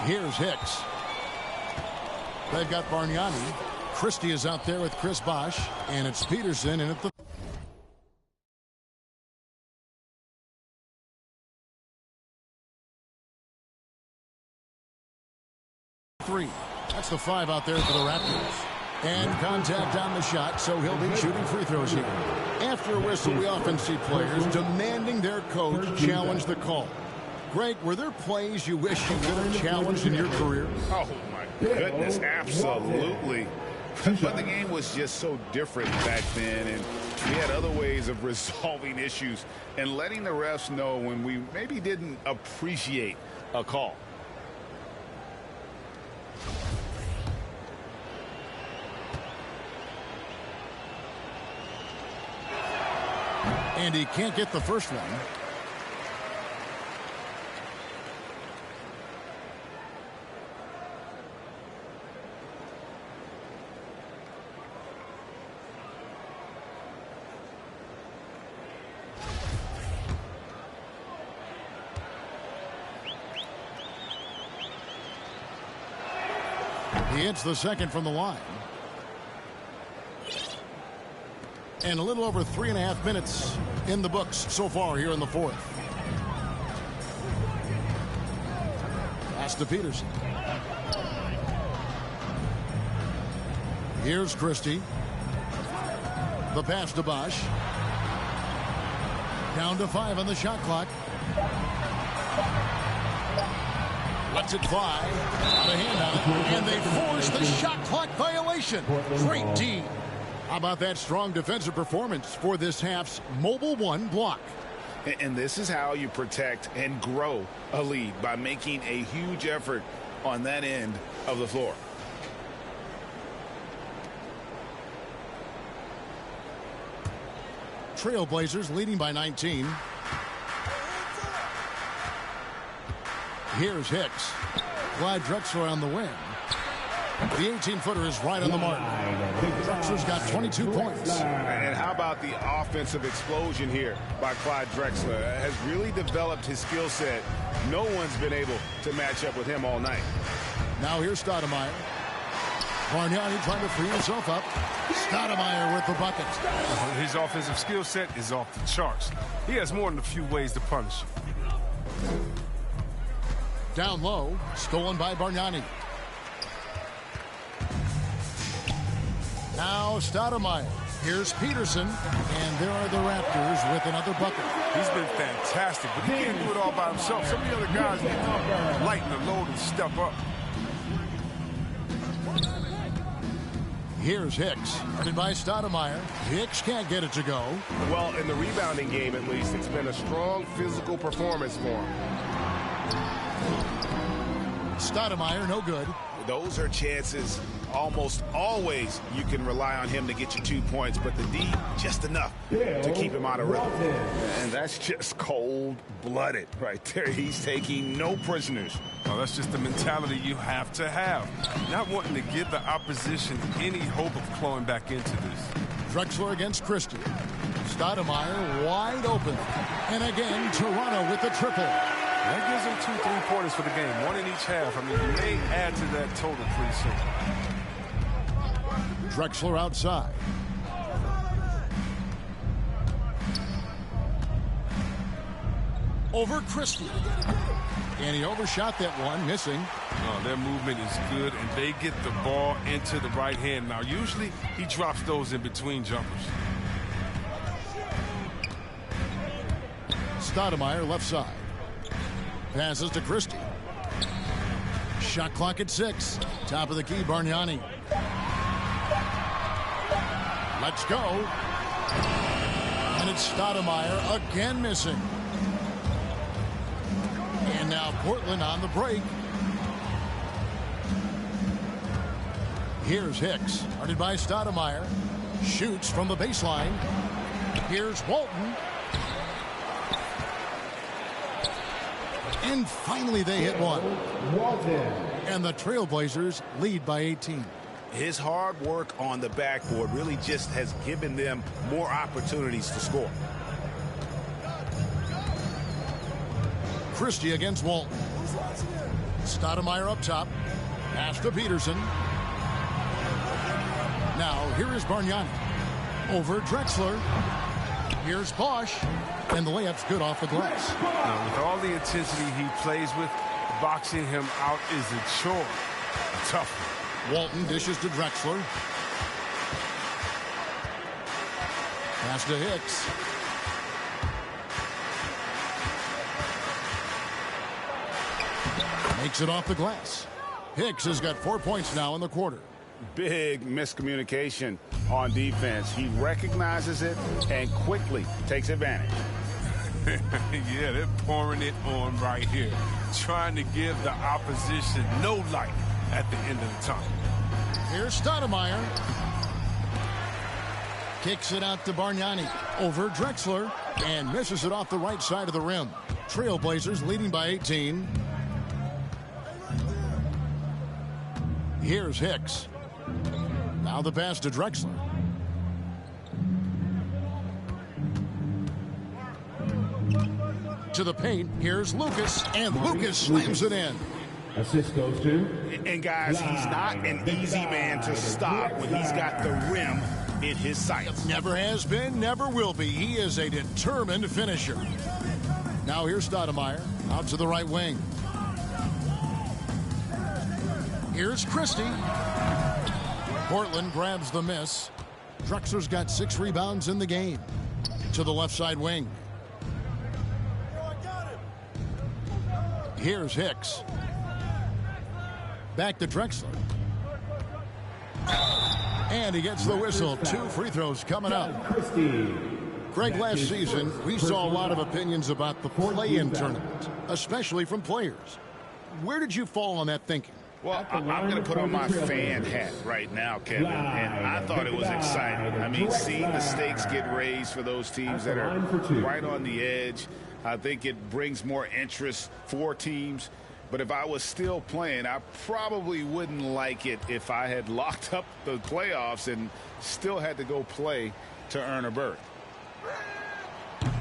Here's Hicks. They've got Bargnani. Christie is out there with Chris Bosh. And it's Peterson in at the three. That's the 5 out there for the Raptors. And contact on the shot, so he'll be shooting free throws here. After a whistle, we often see players demanding their coach challenge the call. Greg, were there plays you wish you could have challenged in your career? Oh, my goodness, absolutely. But the game was just so different back then, and we had other ways of resolving issues and letting the refs know when we maybe didn't appreciate a call. And he can't get the first one. He hits the second from the line. And a little over 3.5 minutes in the books so far here in the fourth. Pass to Peterson. Here's Christie. The pass to Bosh. Down to 5 on the shot clock. Lets it fly. Out of hand on it. And they force the shot clock violation. Great D. How about that strong defensive performance for this half's Mobile One block? And this is how you protect and grow a lead, by making a huge effort on that end of the floor. Trailblazers leading by 19. Here's Hicks. Clyde Drexler on the wing. The 18-footer is right on the mark. Drexler's got 22 points. And how about the offensive explosion here by Clyde Drexler? Has really developed his skill set. No one's been able to match up with him all night. Now here's Stoudemire. Bargnani trying to free himself up. Stoudemire with the bucket. His offensive skill set is off the charts. He has more than a few ways to punish you. Down low, stolen by Bargnani. Now Stoudemire. Here's Peterson. And there are the Raptors with another bucket. He's been fantastic, but he can't do it all by himself. Some of the other guys need to lighten the load and step up. Here's Hicks. Headed by Stoudemire. Hicks can't get it to go. Well, in the rebounding game, at least, it's been a strong physical performance for him. Stoudemire, no good. Those are chances almost always you can rely on him to get you 2 points, but the D, just enough to keep him out of rhythm. And that's just cold-blooded right there. He's taking no prisoners. Well, that's just the mentality you have to have. Not wanting to give the opposition any hope of clawing back into this. Drexler against Christie. Stoudemire wide open. And again, Toronto with the triple. That gives them 2 3-pointers for the game, one in each half. I mean, you may add to that total pretty soon. Drexler outside. Over Christie. And he overshot that one, missing. Their movement is good, and they get the ball into the right hand. Now, usually he drops those in between jumpers. Stoudemire left side. Passes to Christie. Shot clock at 6. Top of the key, Bargnani. Let's go. And it's Stoudemire again missing. And now Portland on the break. Here's Hicks. Guarded by Stoudemire. Shoots from the baseline. Here's Walton. And finally they hit one. And the Trailblazers lead by 18. His hard work on the backboard really just has given them more opportunities to score. Christie against Walton. Stoudemire up top. Pass to Peterson. Now, here is Bargnani. Over Drexler. Here's Bosch. And the layup's good off the glass. Now, with all the intensity he plays with, boxing him out is a chore. A tough one. Walton dishes to Drexler. Pass to Hicks. Makes it off the glass. Hicks has got 4 points now in the quarter. Big miscommunication on defense. He recognizes it and quickly takes advantage. Yeah, they're pouring it on right here. Trying to give the opposition no light at the end of the tunnel. Here's Stoudemire. Kicks it out to Bargnani. Over Drexler. And misses it off the right side of the rim. Trailblazers leading by 18. Here's Hicks. Now the pass to Drexler. To the paint. Here's Lucas. And Lucas slams it in. Assist goes to. And guys, he's not an easy man to stop when he's got the rim in his sights. Never has been, never will be. He is a determined finisher. Now here's Stoudemire. Out to the right wing. Here's Christie. Portland grabs the miss. Drexler's got 6 rebounds in the game. To the left side wing. Here's Hicks. Back to Drexler. And he gets the whistle. 2 free throws coming up. Greg, last season, we saw a lot of opinions about the play-in tournament, especially from players. Where did you fall on that thinking? Well, I'm going to put on my fan hat right now, Kevin, and I thought it was exciting. I mean, seeing the stakes get raised for those teams that are right on the edge, I think it brings more interest for teams. But if I was still playing, I probably wouldn't like it if I had locked up the playoffs and still had to go play to earn a berth.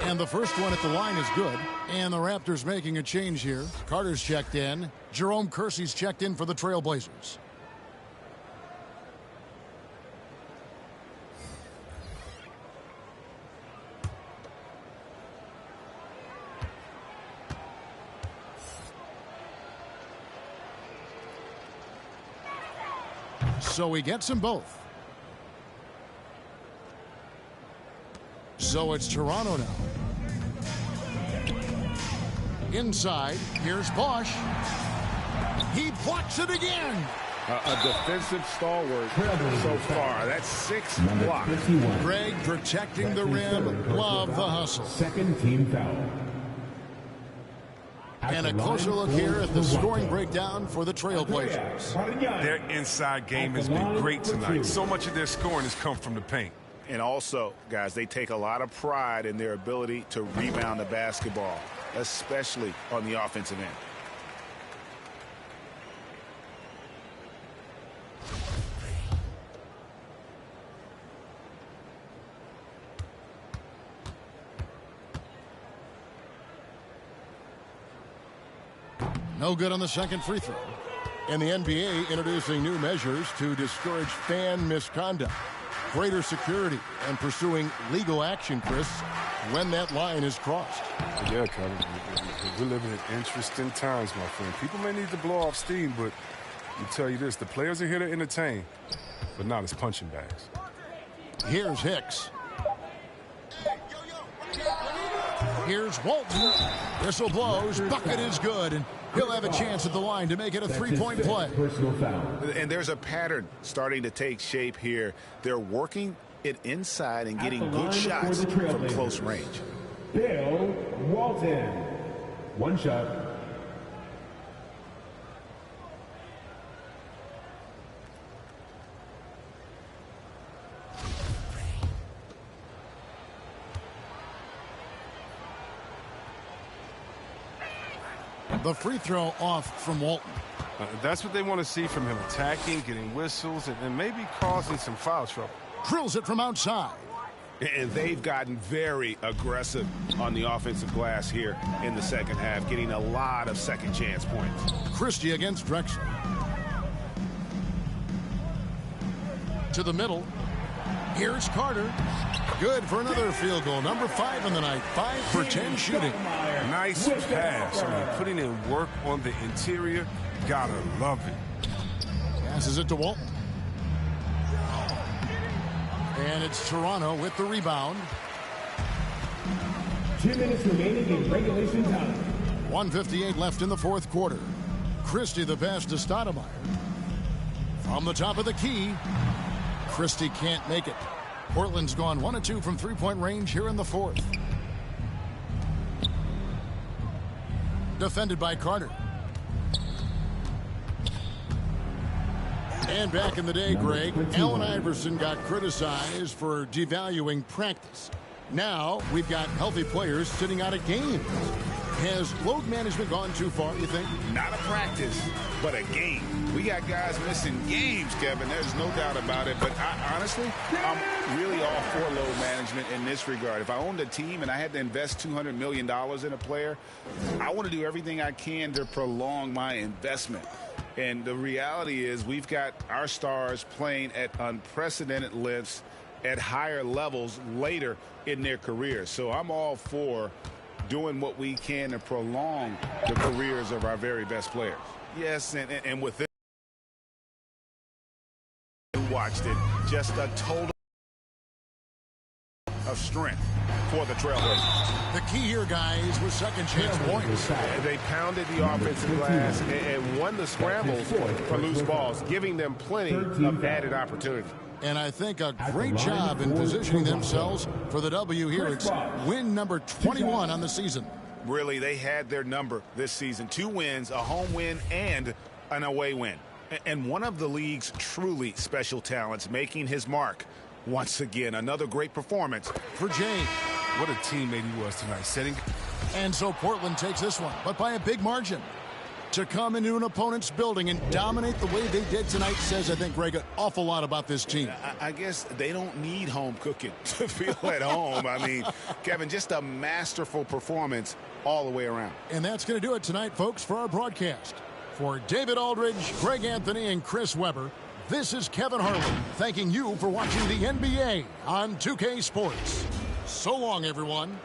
And the first one at the line is good. And the Raptors making a change here. Carter's checked in. Jerome Kersey's checked in for the Trailblazers. So he gets them both. So it's Toronto now. Inside, here's Bosch. He blocks it again. A defensive stalwart so far. That's 6 blocks. Greg protecting the rim. Love the hustle. Second team foul. And a closer look here at the scoring breakdown for the Trailblazers. Their inside game has been great tonight. So much of their scoring has come from the paint. And also, guys, they take a lot of pride in their ability to rebound the basketball, especially on the offensive end. No good on the second free throw. And the NBA introducing new measures to discourage fan misconduct. Greater security and pursuing legal action, Chris, when that line is crossed. Yeah, Kevin, we're living in interesting times, my friend. People may need to blow off steam, but I'll tell you this, the players are here to entertain, but not as punching bags. Here's Hicks. Here's Walton. Whistle blows. Bucket is good. And he'll have a chance at the line to make it a three-point play. Personal foul. And there's a pattern starting to take shape here. They're working it inside and getting good shots from close range. Bill Walton. One shot. The free throw off from Walton. That's what they want to see from him, attacking, getting whistles, and maybe causing some foul trouble. Drills it from outside. And they've gotten very aggressive on the offensive glass here in the second half, getting a lot of second chance points. Christie against Drexel. To the middle. Here's Carter. Good for another field goal. Number 5 in the night. 5 for 10 shooting. Nice pass. I mean, putting in work on the interior. Gotta love it. Passes it to Walton. And it's Toronto with the rebound. 2 minutes remaining in regulation time. 1:58 left in the fourth quarter. Christie the pass to Stoudemire. From the top of the key. Christie can't make it. Portland's gone 1 of 2 from three-point range here in the fourth. Defended by Carter. And back in the day, Greg, Allen Iverson got criticized for devaluing practice. Now we've got healthy players sitting out of games. Has load management gone too far, you think? Not a practice, but a game. We got guys missing games, Kevin. There's no doubt about it. But honestly, I'm really all for load management in this regard. If I owned a team and I had to invest $200 million in a player, I want to do everything I can to prolong my investment. And the reality is we've got our stars playing at unprecedented lengths at higher levels later in their careers. So I'm all for doing what we can to prolong the careers of our very best players. Yes, and with this, watched it, just a total of strength for the Trailblazers. The key here, guys, was second chance points. They pounded the offensive glass and won the scrambles for loose balls, giving them plenty of added opportunity. And I think a great job in positioning themselves for the W here. It's win number 21 on the season. Really, they had their number this season. 2 wins, a home win, and an away win. And one of the league's truly special talents making his mark. Once again, another great performance For James. What a teammate he was tonight. Setting. And so Portland takes this one, but by a big margin. To come into an opponent's building and dominate the way they did tonight says, I think, Greg, an awful lot about this team. I guess they don't need home cooking to feel at home. I mean, Kevin, just a masterful performance all the way around. And that's going to do it tonight, folks, for our broadcast. For David Aldridge, Greg Anthony, and Chris Webber, this is Kevin Harlan thanking you for watching the NBA on 2K Sports. So long, everyone.